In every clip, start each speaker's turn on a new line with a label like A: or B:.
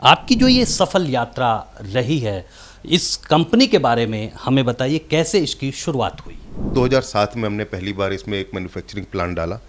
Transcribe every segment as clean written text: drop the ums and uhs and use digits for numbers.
A: आपकी जो ये सफल यात्रा रही है, इस कंपनी के बारे में हमें बताइए, कैसे इसकी शुरुआत हुई?
B: 2007 में हमने पहली बार इसमें एक मैन्युफैक्चरिंग प्लांट डाला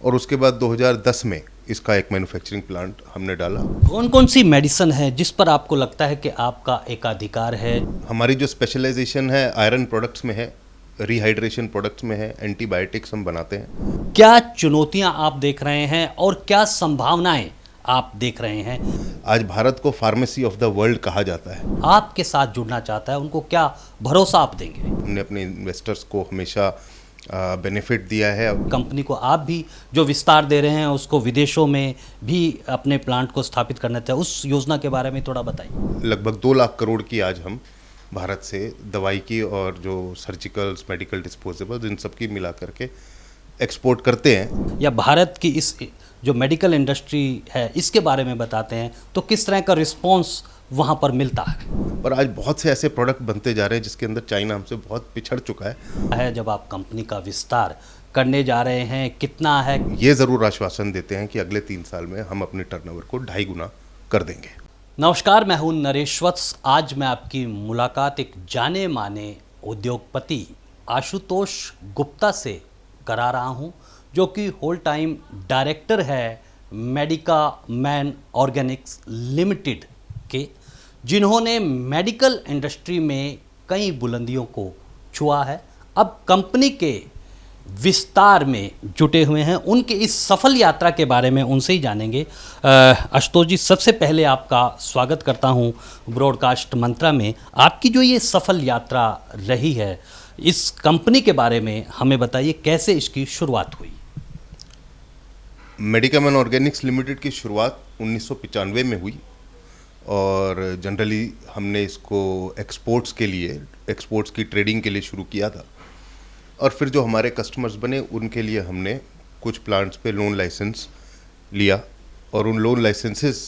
B: और उसके बाद 2010 में इसका एक मैन्युफैक्चरिंग प्लांट हमने डाला।
A: कौन कौन सी मेडिसिन है जिस पर आपको लगता है कि आपका एकाधिकार है?
B: हमारी जो स्पेशलाइजेशन है आयरन प्रोडक्ट्स में है, रिहाइड्रेशन प्रोडक्ट्स में है, एंटीबायोटिक्स हम बनाते हैं।
A: क्या चुनौतियां आप देख रहे हैं और क्या संभावनाएं आप देख रहे हैं?
B: आज भारत को फार्मेसी ऑफ द वर्ल्ड कहा जाता है।
A: आपके साथ जुड़ना चाहता है, उनको क्या भरोसा आप देंगे?
B: हमने अपने इन्वेस्टर्स को हमेशा बेनिफिट दिया है।
A: कंपनी को आप भी जो विस्तार दे रहे हैं उसको विदेशों में भी अपने प्लांट को स्थापित करना चाहिए, उस योजना के बारे में थोड़ा बताइए।
B: लगभग 2 लाख करोड़ की आज हम भारत से दवाई की और जो सर्जिकल्स, मेडिकल डिस्पोजेबल्स, इन सब की मिला करके एक्सपोर्ट करते हैं।
A: या भारत की इस जो मेडिकल इंडस्ट्री है इसके बारे में बताते हैं तो किस तरह का रिस्पॉन्स वहाँ पर मिलता
B: पर आज बहुत से ऐसे प्रोडक्ट बनते जा रहे हैं जिसके अंदर चाइना हमसे बहुत पिछड़ चुका
A: है? जब आप कंपनी का विस्तार करने जा रहे हैं, कितना है?
B: ये ज़रूर आश्वासन देते हैं कि अगले 3 साल में हम अपने टर्नओवर को 2.5 गुना कर देंगे।
A: नमस्कार, मैं हूं नरेश वत्स। आज मैं आपकी मुलाकात एक जाने माने उद्योगपति आशुतोष गुप्ता से करा रहा हूं, जो कि होल टाइम डायरेक्टर है मेडिका मैन ऑर्गेनिक्स लिमिटेड के, जिन्होंने मेडिकल इंडस्ट्री में कई बुलंदियों को छुआ है। अब कंपनी के विस्तार में जुटे हुए हैं। उनके इस सफल यात्रा के बारे में उनसे ही जानेंगे। आशुतोष जी, सबसे पहले आपका स्वागत करता हूं ब्रॉडकास्ट मंत्रा में। आपकी जो ये सफल यात्रा रही है, इस कंपनी के बारे में हमें बताइए, कैसे इसकी शुरुआत हुई?
B: मेडिका मैन ऑर्गेनिक्स लिमिटेड की शुरुआत 1995 में हुई और जनरली हमने इसको एक्सपोर्ट्स के लिए, एक्सपोर्ट्स की ट्रेडिंग के लिए शुरू किया था। और फिर जो हमारे कस्टमर्स बने उनके लिए हमने कुछ प्लांट्स पे लोन लाइसेंस लिया और उन लोन लाइसेंसेस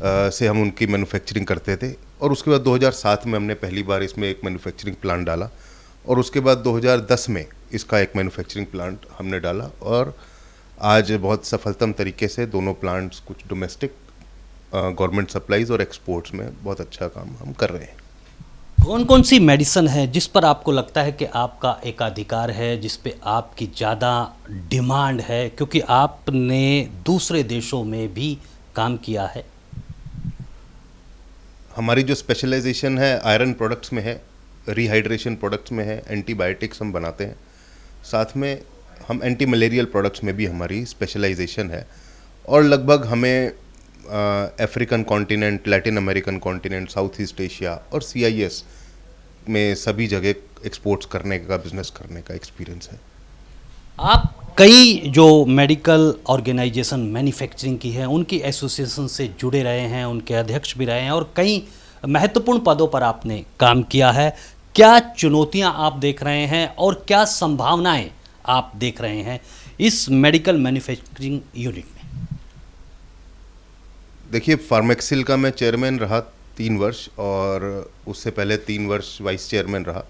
B: से हम उनकी मैन्युफैक्चरिंग करते थे। और उसके बाद 2007 में हमने पहली बार इसमें एक मैन्युफैक्चरिंग प्लांट डाला और उसके बाद 2010 में इसका एक मैन्युफैक्चरिंग प्लांट हमने डाला और आज बहुत सफलतम तरीके से दोनों प्लांट्स, कुछ डोमेस्टिक गवर्नमेंट सप्लाईज और एक्सपोर्ट्स में बहुत अच्छा काम हम कर रहे हैं।
A: कौन कौन सी मेडिसिन है जिस पर आपको लगता है कि आपका एकाधिकार है, जिस पे आपकी ज़्यादा डिमांड है, क्योंकि आपने दूसरे देशों में भी काम किया है?
B: हमारी जो स्पेशलाइजेशन है आयरन प्रोडक्ट्स में है, रिहाइड्रेशन प्रोडक्ट्स में है, एंटीबायोटिक्स हम बनाते हैं। साथ में हम एंटी मलेरियल प्रोडक्ट्स में भी हमारी स्पेशलाइजेशन है और लगभग हमें African continent, Latin American continent, south east Asia और CIS में सभी जगह एक्सपोर्ट्स करने का, बिजनेस करने का एक्सपीरियंस है।
A: आप कई जो मेडिकल ऑर्गेनाइजेशन मैन्युफैक्चरिंग की है उनकी एसोसिएशन से जुड़े रहे हैं, उनके अध्यक्ष भी रहे हैं और कई महत्वपूर्ण पदों पर आपने काम किया है। क्या चुनौतियां आप देख रहे हैं और क्या संभावनाएं आप देख रहे हैं इस मेडिकल मैन्युफैक्चरिंग यूनिट में?
B: देखिए, फार्मेक्सिल का मैं चेयरमैन रहा 3 वर्ष और उससे पहले 3 वर्ष वाइस चेयरमैन रहा।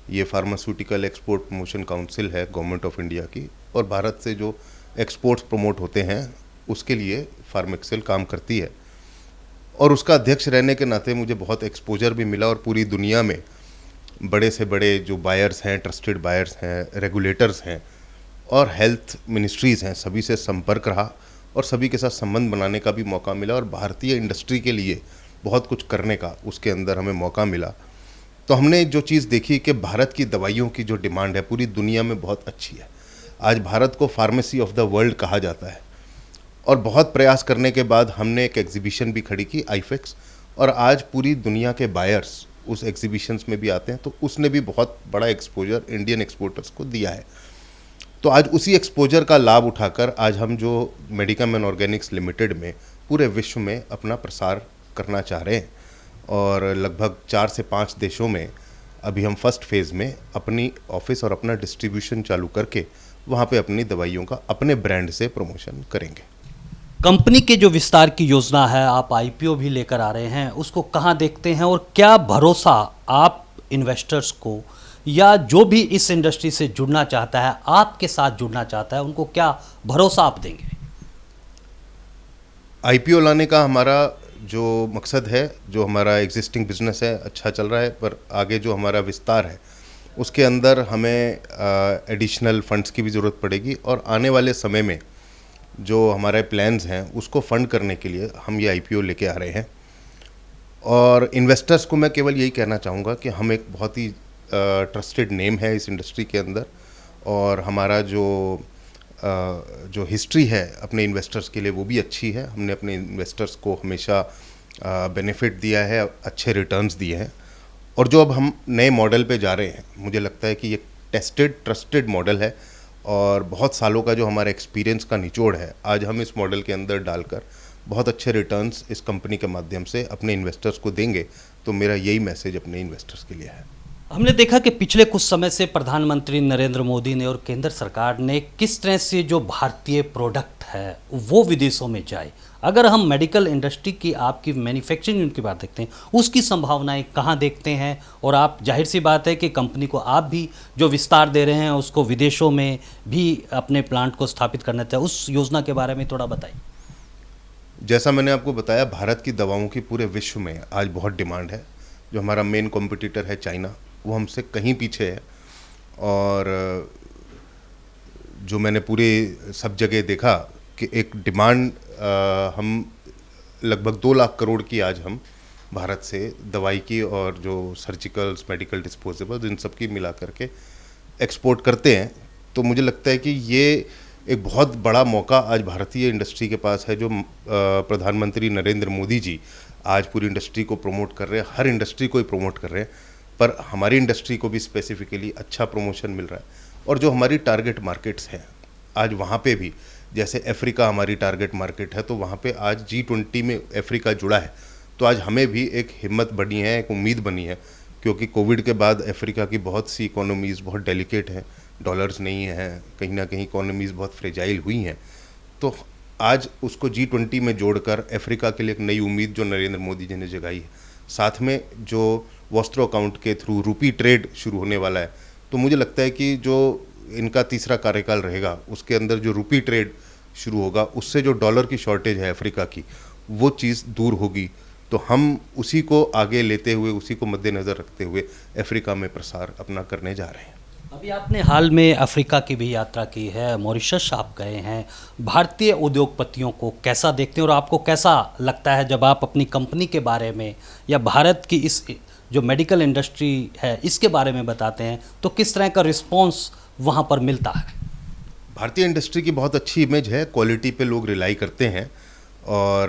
B: ये फार्मास्यूटिकल एक्सपोर्ट प्रमोशन काउंसिल है गवर्नमेंट ऑफ इंडिया की और भारत से जो एक्सपोर्ट्स प्रमोट होते हैं उसके लिए फार्मेक्सिल काम करती है। और उसका अध्यक्ष रहने के नाते मुझे बहुत एक्सपोजर भी मिला और पूरी दुनिया में बड़े से बड़े जो बायर्स हैं, ट्रस्टेड बायर्स हैं, रेगुलेटर्स हैं और हेल्थ मिनिस्ट्रीज़ हैं, सभी से संपर्क रहा और सभी के साथ संबंध बनाने का भी मौका मिला और भारतीय इंडस्ट्री के लिए बहुत कुछ करने का उसके अंदर हमें मौका मिला। तो हमने जो चीज़ देखी कि भारत की दवाइयों की जो डिमांड है पूरी दुनिया में बहुत अच्छी है। आज भारत को फार्मेसी ऑफ द वर्ल्ड कहा जाता है और बहुत प्रयास करने के बाद हमने एक एग्जीबिशन भी खड़ी की, IFEX, और आज पूरी दुनिया के बायर्स उस एग्जीबिशंस में भी आते हैं। तो उसने भी बहुत बड़ा एक्सपोजर इंडियन एक्सपोर्टर्स को दिया है। तो आज उसी एक्सपोजर का लाभ उठाकर आज हम जो मेडिका मैन ऑर्गेनिक्स लिमिटेड में पूरे विश्व में अपना प्रसार करना चाह रहे हैं और लगभग 4 से 5 देशों में अभी हम फर्स्ट फेज़ में अपनी ऑफिस और अपना डिस्ट्रीब्यूशन चालू करके वहाँ पे अपनी दवाइयों का अपने ब्रांड से प्रमोशन करेंगे।
A: कंपनी के जो विस्तार की योजना है, आप IPO भी लेकर आ रहे हैं, उसको कहाँ देखते हैं और क्या भरोसा आप इन्वेस्टर्स को या जो भी इस इंडस्ट्री से जुड़ना चाहता है, आपके साथ जुड़ना चाहता है, उनको क्या भरोसा आप देंगे?
B: IPO लाने का हमारा जो मकसद है, जो हमारा एग्जिस्टिंग बिजनेस है अच्छा चल रहा है, पर आगे जो हमारा विस्तार है उसके अंदर हमें एडिशनल फंड्स की भी ज़रूरत पड़ेगी, और आने वाले समय में जो हमारे प्लान्स हैं उसको फंड करने के लिए हम ये आईपीओ लेके आ रहे हैं। और इन्वेस्टर्स को मैं केवल यही कहना चाहूँगा कि हम एक बहुत ही ट्रस्टेड नेम है इस इंडस्ट्री के अंदर, और हमारा जो हिस्ट्री है अपने इन्वेस्टर्स के लिए वो भी अच्छी है। हमने अपने इन्वेस्टर्स को हमेशा बेनिफिट दिया है, अच्छे रिटर्न्स दिए हैं, और जो अब हम नए मॉडल पे जा रहे हैं मुझे लगता है कि ये टेस्टेड ट्रस्टेड मॉडल है, और बहुत सालों का जो हमारा एक्सपीरियंस का निचोड़ है आज हम इस मॉडल के अंदर डालकर बहुत अच्छे रिटर्न्स इस कंपनी के माध्यम से अपने इन्वेस्टर्स को देंगे। तो मेरा यही मैसेज अपने इन्वेस्टर्स के लिए है।
A: हमने देखा कि पिछले कुछ समय से प्रधानमंत्री नरेंद्र मोदी ने और केंद्र सरकार ने किस तरह से जो भारतीय प्रोडक्ट है वो विदेशों में जाए। अगर हम मेडिकल इंडस्ट्री की आपकी मैन्युफैक्चरिंग यूनिट की बात देखते हैं, उसकी संभावनाएं कहां देखते हैं, और आप जाहिर सी बात है कि कंपनी को आप भी जो विस्तार दे रहे हैं उसको विदेशों में भी अपने प्लांट को स्थापित करना चाहिए, उस योजना के बारे में थोड़ा बताइए।
B: जैसा मैंने आपको बताया, भारत की दवाओं की पूरे विश्व में आज बहुत डिमांड है। जो हमारा मेन कॉम्पिटिटर है चाइना, वो हमसे कहीं पीछे है, और जो मैंने पूरे सब जगह देखा कि एक डिमांड हम लगभग 2 लाख करोड़ की आज हम भारत से दवाई की और जो सर्जिकल्स, मेडिकल डिस्पोजेबल्स, इन सब की मिला करके एक्सपोर्ट करते हैं। तो मुझे लगता है कि ये एक बहुत बड़ा मौका आज भारतीय इंडस्ट्री के पास है, जो प्रधानमंत्री नरेंद्र मोदी जी आज पूरी इंडस्ट्री को प्रमोट कर रहे हैं, हर इंडस्ट्री को ही प्रमोट कर रहे हैं, पर हमारी इंडस्ट्री को भी स्पेसिफिकली अच्छा प्रमोशन मिल रहा है। और जो हमारी टारगेट मार्केट्स हैं आज वहाँ पे भी, जैसे अफ्रीका हमारी टारगेट मार्केट है, तो वहाँ पे आज G20 में अफ्रीका जुड़ा है। तो आज हमें भी एक हिम्मत बनी है, एक उम्मीद बनी है, क्योंकि कोविड के बाद अफ्रीका की बहुत सी इकोनॉमीज़ बहुत डेलिकेट हैं, डॉलर्स नहीं हैं, कहीं ना कहीं इकोनॉमीज़ बहुत फ्रेजाइल हुई हैं। तो आज उसको G20 में जोड़कर अफ्रीका के लिए एक नई उम्मीद जो नरेंद्र मोदी जी ने जगाई है, साथ में जो वॉस्ट्रो अकाउंट के थ्रू रुपी ट्रेड शुरू होने वाला है, तो मुझे लगता है कि जो इनका तीसरा कार्यकाल रहेगा उसके अंदर जो रुपी ट्रेड शुरू होगा, उससे जो डॉलर की शॉर्टेज है अफ्रीका की, वो चीज़ दूर होगी। तो हम उसी को आगे लेते हुए, उसी को मद्देनज़र रखते हुए अफ्रीका में प्रसार अपना करने जा रहे हैं।
A: अभी आपने हाल में अफ्रीका की भी यात्रा की है, मॉरिशस आप गए हैं। भारतीय उद्योगपतियों को कैसा देखते हैं और आपको कैसा लगता है जब आप अपनी कंपनी के बारे में या भारत की इस जो मेडिकल इंडस्ट्री है इसके बारे में बताते हैं, तो किस तरह का रिस्पॉन्स वहाँ पर मिलता है?
B: भारतीय इंडस्ट्री की बहुत अच्छी इमेज है, क्वालिटी पे लोग रिलाई करते हैं, और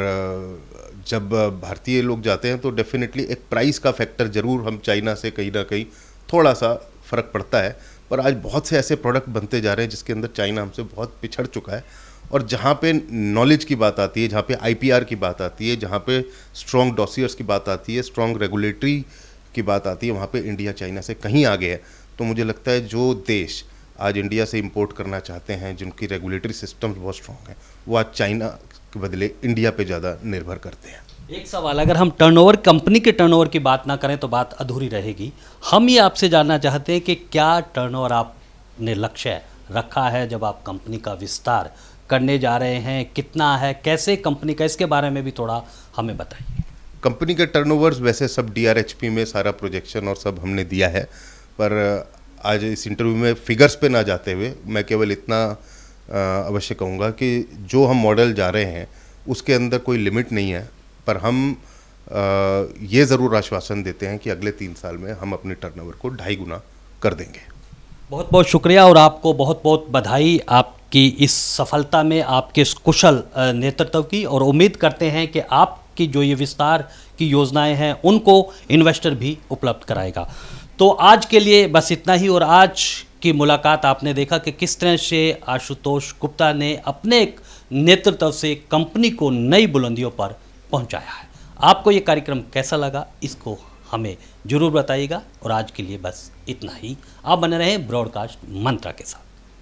B: जब भारतीय लोग जाते हैं तो डेफिनेटली एक प्राइस का फैक्टर ज़रूर हम चाइना से कहीं ना कहीं थोड़ा सा फ़र्क पड़ता है, पर आज बहुत से ऐसे प्रोडक्ट बनते जा रहे हैं जिसके अंदर चाइना हमसे बहुत पिछड़ चुका है। और जहाँ पे नॉलेज की बात आती है, जहाँ पे IPR की बात आती है, जहाँ पे स्ट्रॉन्ग डॉसियर्स की बात आती है, स्ट्रॉन्ग रेगुलेटरी की बात आती है, वहाँ पे इंडिया चाइना से कहीं आगे है। तो मुझे लगता है जो देश आज इंडिया से इंपोर्ट करना चाहते हैं, जिनकी रेगुलेटरी सिस्टम्स बहुत स्ट्रॉन्ग हैं, वो आज चाइना के बदले इंडिया पे ज़्यादा निर्भर करते हैं।
A: एक सवाल, अगर हम टर्नओवर, कंपनी के टर्नओवर की बात ना करें तो बात अधूरी रहेगी। हम ये आपसे जानना चाहते हैं कि क्या टर्नओवर आपने लक्ष्य रखा है जब आप कंपनी का विस्तार करने जा रहे हैं, कितना है, कैसे कंपनी का, इसके बारे में भी थोड़ा हमें बताइए।
B: कंपनी के टर्नओवर्स वैसे सब DRHP में सारा प्रोजेक्शन और सब हमने दिया है, पर आज इस इंटरव्यू में फिगर्स पे ना जाते हुए मैं केवल इतना अवश्य कहूँगा कि जो हम मॉडल जा रहे हैं उसके अंदर कोई लिमिट नहीं है, पर हम ये ज़रूर आश्वासन देते हैं कि अगले 3 साल में हम अपने टर्नओवर को 2.5 गुना कर देंगे।
A: बहुत बहुत शुक्रिया और आपको बहुत बहुत बधाई आपकी इस सफलता में, आपके इस कुशल नेतृत्व की, और उम्मीद करते हैं कि आपकी जो ये विस्तार की योजनाएं हैं उनको इन्वेस्टर भी उपलब्ध कराएगा। तो आज के लिए बस इतना ही। और आज की मुलाकात आपने देखा कि किस तरह से आशुतोष गुप्ता ने अपने एक नेतृत्व से कंपनी को नई बुलंदियों पर पहुंचाया है। आपको ये कार्यक्रम कैसा लगा इसको हमें जरूर बताइएगा। और आज के लिए बस इतना ही। आप बने रहें ब्रॉडकास्ट मंत्रा के साथ।